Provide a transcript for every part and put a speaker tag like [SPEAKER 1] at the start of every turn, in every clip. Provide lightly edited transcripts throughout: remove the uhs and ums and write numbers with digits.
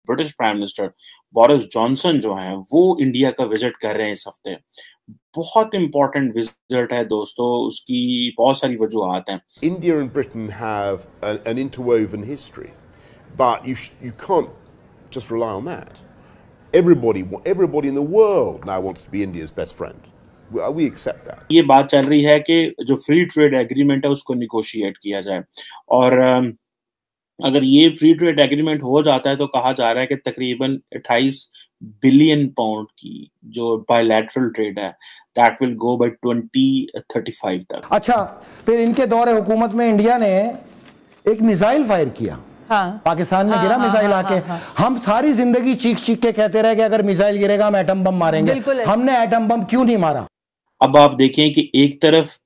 [SPEAKER 1] British prime minister Boris Johnson जो हैं वो इंडिया का विजिट कर रहे हैं इस हफ्ते। बहुत इंपॉर्टेंट विजिट है दोस्तों, उसकी बहुत सारी वजूहात हैं।
[SPEAKER 2] India and Britain have an interwoven history, but you can't just rely on that. Everybody in the world now wants to be India's best friend. We accept that.
[SPEAKER 1] ये बात चल रही है कि जो फ्री ट्रेड एग्रीमेंट है उसको negotiate किया जाए, और अगर ये फ्री ट्रेड एग्रीमेंट हो जाता है तो कहा जा रहा है कि तकरीबन 28 बिलियन पाउंड की जो बायलैटरल ट्रेड है दैट विल गो बाय 2035 तक।
[SPEAKER 3] अच्छा, फिर इनके दौरे हुकूमत में इंडिया ने एक मिसाइल फायर किया। हाँ, पाकिस्तान में गिरा मिसाइल आके। हम सारी जिंदगी चीख चीख के कहते रहे कि अगर मिसाइल गिरेगा हम एटम बम मारेंगे। हमने एटम बम क्यों नहीं मारा?
[SPEAKER 1] अब आप देखें कि एक तरफ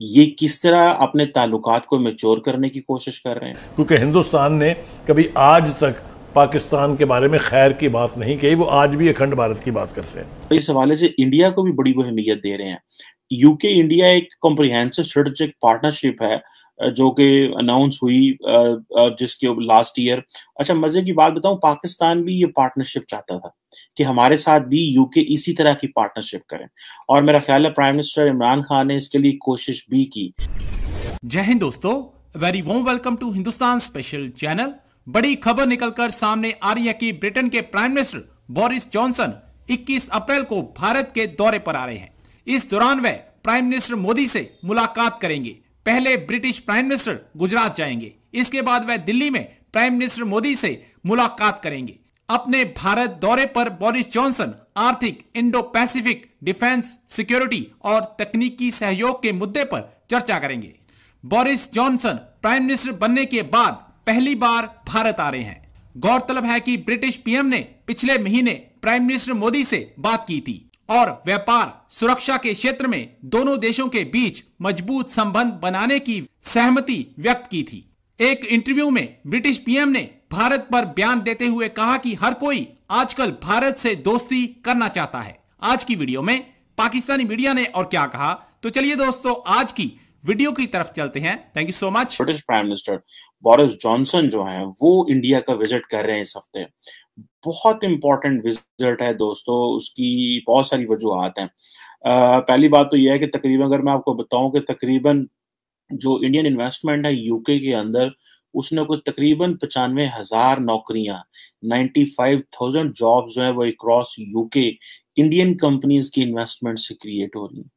[SPEAKER 1] ये किस तरह अपने ताल्लुकात को मैच्योर करने की कोशिश कर रहे हैं,
[SPEAKER 4] क्योंकि हिंदुस्तान ने कभी आज तक पाकिस्तान के बारे में खैर की बात नहीं कही, वो आज भी अखंड भारत की बात करते हैं।
[SPEAKER 1] इस हवाले से इंडिया को भी बड़ी अहमियत दे रहे हैं। यूके इंडिया एक कॉम्प्रिहेंसिव स्ट्रेटेजिक पार्टनरशिप है जो कि अनाउंस हुई जिसके लास्ट ईयर। अच्छा, मजे की बात बताऊं, पाकिस्तान भी ये पार्टनरशिप चाहता था कि हमारे साथ भी यूके इसी तरह की पार्टनरशिप करें, और मेरा ख्याल है प्राइम मिनिस्टर इमरान खान ने इसके लिए कोशिश भी की।
[SPEAKER 5] जय हिंद दोस्तों, very warm welcome to Hindustan special channel. बड़ी खबर निकलकर सामने आ रही है कि ब्रिटेन के प्राइम मिनिस्टर बोरिस जॉनसन 21 अप्रैल को भारत के दौरे पर आ रहे हैं। इस दौरान वह प्राइम मिनिस्टर मोदी से मुलाकात करेंगे। पहले ब्रिटिश प्राइम मिनिस्टर गुजरात जाएंगे, इसके बाद वह दिल्ली में प्राइम मिनिस्टर मोदी से मुलाकात करेंगे। अपने भारत दौरे पर बोरिस जॉनसन आर्थिक, इंडो पैसिफिक, डिफेंस, सिक्योरिटी और तकनीकी सहयोग के मुद्दे पर चर्चा करेंगे। बोरिस जॉनसन प्राइम मिनिस्टर बनने के बाद पहली बार भारत आ रहे हैं। गौरतलब है कि ब्रिटिश पीएम ने पिछले महीने प्राइम मिनिस्टर मोदी से बात की थी और व्यापार, सुरक्षा के क्षेत्र में दोनों देशों के बीच मजबूत संबंध बनाने की सहमति व्यक्त की थी। एक इंटरव्यू में ब्रिटिश पीएम ने भारत पर बयान देते हुए कहा कि हर कोई आजकल भारत से दोस्ती करना चाहता है। आज की वीडियो में पाकिस्तानी मीडिया ने और क्या कहा, तो चलिए दोस्तों आज की वीडियो की तरफ चलते हैं। Thank you so much.
[SPEAKER 1] British prime minister Boris Johnson जो हैं वो इंडिया का विजिट कर रहे हैं इस हफ्ते। बहुत इंपॉर्टेंट विजिट है दोस्तों, उसकी बहुत सारी वजूहात हैं। पहली बात तो यह है कि तकरीबन, अगर मैं आपको बताऊं कि तकरीबन जो इंडियन इन्वेस्टमेंट है यूके के अंदर, उसने कोई तकरीबन 95,000 नौकरियां, 95,000 जॉब्स जो है वो अक्रॉस यूके इंडियन कंपनीज की इन्वेस्टमेंट से क्रिएट हो रही हैं।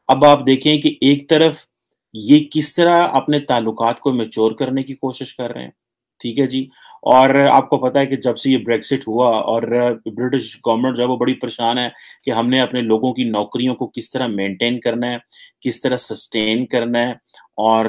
[SPEAKER 1] अब आप देखें कि एक तरफ ये किस तरह अपने ताल्लुकात को मैच्योर करने की कोशिश कर रहे हैं, ठीक है जी। और आपको पता है कि जब से ये ब्रेक्सिट हुआ और ब्रिटिश गवर्नमेंट जो है वो बड़ी परेशान है कि हमने अपने लोगों की नौकरियों को किस तरह मेंटेन करना है, किस तरह सस्टेन करना है, और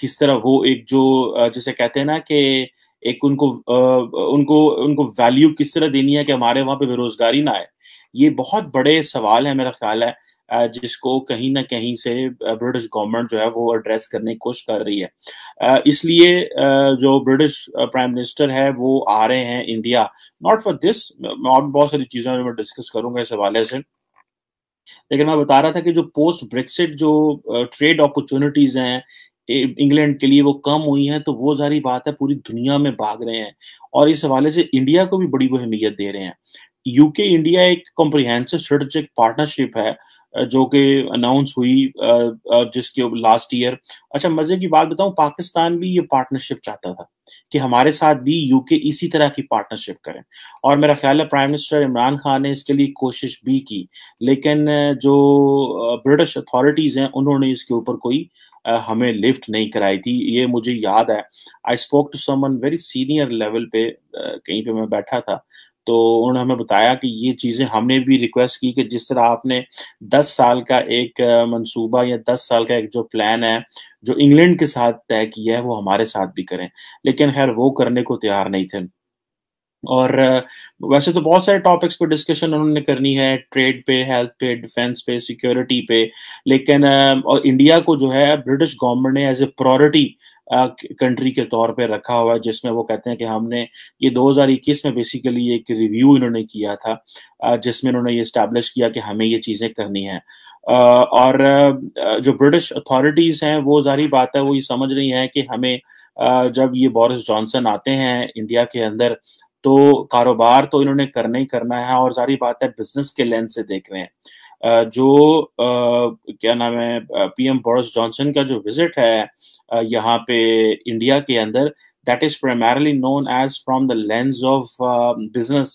[SPEAKER 1] किस तरह वो एक जो जिसे कहते हैं ना कि एक उनको वैल्यू किस तरह देनी है कि हमारे वहाँ पे बेरोजगारी ना आए। ये बहुत बड़े सवाल है मेरा ख्याल है जिसको कहीं ना कहीं से ब्रिटिश गवर्नमेंट जो है वो एड्रेस करने की कोशिश कर रही है। इसलिए जो ब्रिटिश प्राइम मिनिस्टर है वो आ रहे हैं इंडिया, नॉट फॉर दिस, और बहुत सारी चीजें मैं डिस्कस करूंगा इस हवाले से। लेकिन मैं बता रहा था कि जो पोस्ट ब्रेक्सिट जो ट्रेड अपॉर्चुनिटीज हैं इंग्लैंड के लिए वो कम हुई हैं, तो वो जारी बात है पूरी दुनिया में भाग रहे हैं, और इस हवाले से इंडिया को भी बड़ी अहमियत दे रहे हैं। यूके इंडिया एक कॉम्प्रिहेंसिव स्ट्रेटेजिक पार्टनरशिप है जो कि अनाउंस हुई जिसके लास्ट ईयर। अच्छा, मजे की बात बताऊं, पाकिस्तान भी ये पार्टनरशिप चाहता था कि हमारे साथ भी यूके इसी तरह की पार्टनरशिप करें, और मेरा ख्याल है प्राइम मिनिस्टर इमरान खान ने इसके लिए कोशिश भी की, लेकिन जो ब्रिटिश अथॉरिटीज हैं उन्होंने इसके ऊपर कोई हमें लिफ्ट नहीं कराई थी। ये मुझे याद है, I spoke to someone very senior level पे, कहीं पे मैं बैठा था, तो उन्होंने हमें बताया कि ये चीज़ें हमने भी रिक्वेस्ट की कि जिस तरह आपने 10 साल का एक मंसूबा या 10 साल का एक जो प्लान है जो इंग्लैंड के साथ तय किया है वो हमारे साथ भी करें, लेकिन खैर वो करने को तैयार नहीं थे। और वैसे तो बहुत सारे टॉपिक्स पे डिस्कशन उन्होंने करनी है, ट्रेड पे, हेल्थ पे, डिफेंस पे, सिक्योरिटी पे, लेकिन और इंडिया को जो है ब्रिटिश गवर्नमेंट ने एज ए प्रायोरिटी कंट्री के तौर पे रखा हुआ है, जिसमें वो कहते हैं कि हमने ये 2021 में बेसिकली एक रिव्यू इन्होंने किया था जिसमें इन्होंने ये एस्टैब्लिश किया कि हमें ये चीज़ें करनी है। और जो ब्रिटिश अथॉरिटीज़ हैं वो जारी बात है वो ये समझ रही हैं कि हमें जब ये बोरिस जॉनसन आते हैं इंडिया के अंदर تو کاروبار تو انہوں نے کرنا ہی کرنا ہے، اور ظاہری بات ہے بزنس کے لینس سے دیکھ رہے ہیں. جو کیا نام ہے پی ایم بورس جانسن کا جو وزٹ ہے یہاں پہ انڈیا کے اندر, that is primarily known as from the lens of business,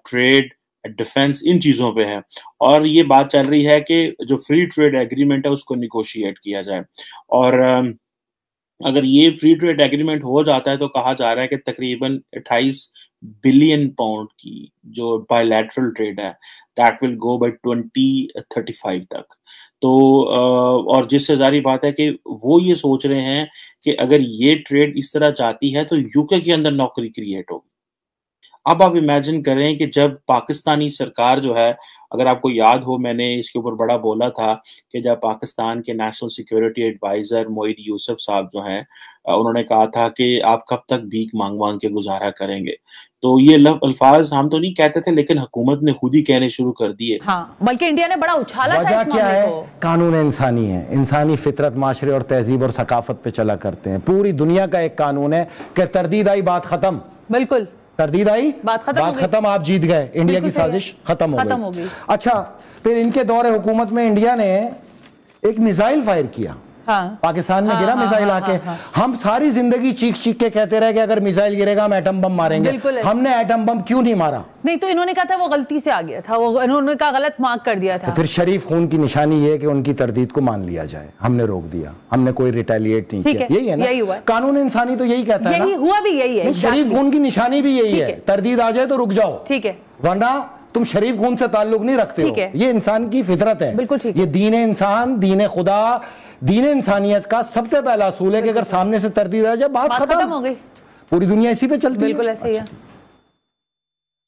[SPEAKER 1] trade, defence, ان چیزوں پہ ہے. اور یہ بات چل رہی ہے کہ جو فری ٹریڈ ایگریمنٹ ہے اس کو نیگوشیٹ کیا جائے, اور اگر یہ فری ٹریڈ ایگریمنٹ ہو جاتا ہے تو کہا جا رہا ہے کہ تقریباً 28 بلین پاؤنڈ کی جو بائی لیٹرل ٹریڈ ہے دیٹ ول گو بائی 2035 تک. تو اور جس سے ظاہری بات ہے کہ وہ یہ سوچ رہے ہیں کہ اگر یہ ٹریڈ اس طرح جاتی ہے تو یو کے اندر نوکری کریٹ ہوگی. اب آپ امیجن کریں کہ جب پاکستانی سرکار جو ہے, اگر آپ کو یاد ہو میں نے اس کے اوپر بڑا بولا تھا کہ جب پاکستان کے نیشنل سیکیورٹی ایڈوائزر معید یوسف صاحب جو ہیں انہوں نے کہا تھا کہ آپ کب تک بھیک مانگ مانگ کے گزارا کریں گے, تو یہ الفاظ ہم تو نہیں کہتے تھے لیکن حکومت نے خود ہی کہنے شروع کر دیے.
[SPEAKER 6] ہاں بلکہ انڈیا نے بڑا اچھالا تھا اس معاملے کو.
[SPEAKER 3] قانون انسانی ہے, انسانی فطرت, معاشرے اور تہذیب اور ثقافت پہ چلا کرتے ہیں. پوری دنیا کا ایک قانون ہے کہ تردید آئی بات ختم.
[SPEAKER 6] بالکل
[SPEAKER 3] تردید آئی بات ختم, آپ جیت گئے, انڈیا کی سازش ختم ہو گئی. اچھا پھر ان کے دور حکومت میں انڈیا نے ایک میزائل فائر کیا, پاکستان میں گرا میزائل آ کے. ہم ساری زندگی چیخ چیخ کے کہتے رہے کہ اگر میزائل گرے گا ہم ایٹم بم ماریں گے. ہم نے ایٹم بم کیوں نہیں مارا؟
[SPEAKER 6] نہیں تو انہوں نے کہا تھا وہ غلطی سے آ گیا تھا, وہ انہوں نے کہا غلط مارک کر دیا تھا.
[SPEAKER 3] پھر شریف خون کی نشانی یہ کہ ان کی تردید کو مان لیا جائے, ہم نے روک دیا, ہم نے کوئی ریٹیلیٹ نہیں کیا. یہی ہے نا قانون انسانی, تو یہی کہتا ہے نا,
[SPEAKER 6] ہوا بھی یہی ہے.
[SPEAKER 3] شریف خون کی نشانی بھی یہی ہے, تردید آ جائے تو رک جاؤ, ٹھیک ہے, ورنہ تم شریف خون سے تعلق نہیں رکھتے ہو. یہ انسان کی فطرت ہے, یہ دین انسان, دین خدا, دین انسانیت کا سب سے پہلا اصول ہے کہ اگر سامنے سے تردید آ جائے بات ختم ہو گئی. پوری دنیا اسی پہ چلتی ہے.
[SPEAKER 6] بالکل ایسے ہی ہے.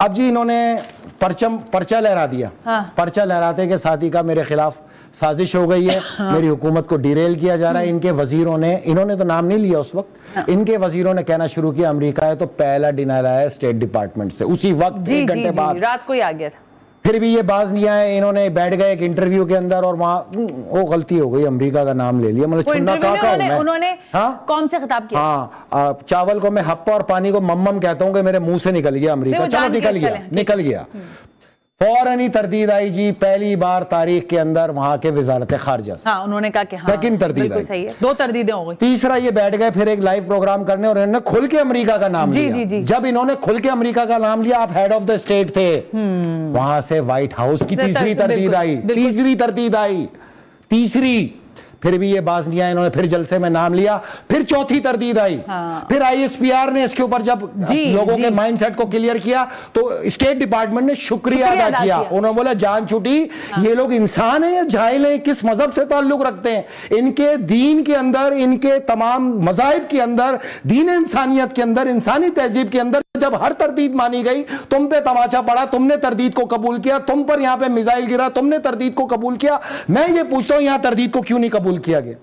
[SPEAKER 3] اب جی انہوں نے پرچہ لہرا دیا. پرچہ لہراتے کے ساتھ ہی کا میرے خلاف سازش ہو گئی ہے, میری حکومت کو ڈیریل کیا جا رہا ہے. ان کے وزیروں نے, انہوں نے تو نام نہیں لیا اس وقت, ان کے وزیروں نے کہنا شروع کیا امریکہ ہے, تو پہلا ڈینائل آیا اسٹیٹ ڈپارٹمنٹ سے اسی وقت, 1 گھنٹے بعد,
[SPEAKER 6] رات کو ہی آ گیا تھا.
[SPEAKER 3] پھر بھی یہ باز نہیں آئے, انہوں نے بیٹھ گئے ایک انٹرویو کے اندر اور وہاں وہ غلطی ہو گئی, امریکہ کا نام لے لیا. مطلب چھنا کاکا ہوں میں.
[SPEAKER 6] انہوں نے قوم سے خطاب کیا.
[SPEAKER 3] ہاں, چاول کو میں ہپا اور پانی کو ممم کہتا ہوں کہ میرے منہ سے نکل گیا امریکہ. چلو نکل گیا. فوراً ہی تردید آئی جی, پہلی بار تاریخ کے اندر وہاں کے وزارت خارجہ سے.
[SPEAKER 6] انہوں نے کہا کہ
[SPEAKER 3] سیکنڈ تردید آئی.
[SPEAKER 6] صحیح ہے, 2 تردیدیں ہو گئی.
[SPEAKER 3] تیسرا یہ بیٹھ گئے پھر ایک لائیو پروگرام کرنے اور انہوں نے کھل کے امریکہ کا نام لیا. جب انہوں نے کھل کے امریکہ کا نام لیا, آپ ہیڈ آف دا اسٹیٹ تھے, وہاں سے وائٹ ہاؤس کی تیسری تردید آئی. تیسری پھر بھی یہ باز نہیں آئے, انہوں نے پھر جلسے میں نام لیا. پھر چوتھی تردید آئی. پھر آئی ایس پی آر نے اس کے اوپر جب لوگوں کے مائنڈ سیٹ کو کلیئر کیا تو اسٹیٹ ڈپارٹمنٹ نے شکریہ ادا کیا. انہوں نے بولا جان چھوٹی, یہ لوگ انسان ہیں یا جاہل ہیں, کس مذہب سے تعلق رکھتے ہیں, ان کے دین کے اندر, ان کے تمام مذاہب کے اندر, دین انسانیت کے اندر, انسانی تہذیب کے اندر جب ہر تردید مانی گئی, تم پہ تماچا پڑا, تم نے تردید کو قبول کیا, تم پر یہاں پہ میزائل گرا, تم نے تردید کو قبول کیا. میں یہ پوچھتا ہوں یہاں تردید کو کیوں نہیں قبول کیا گیا؟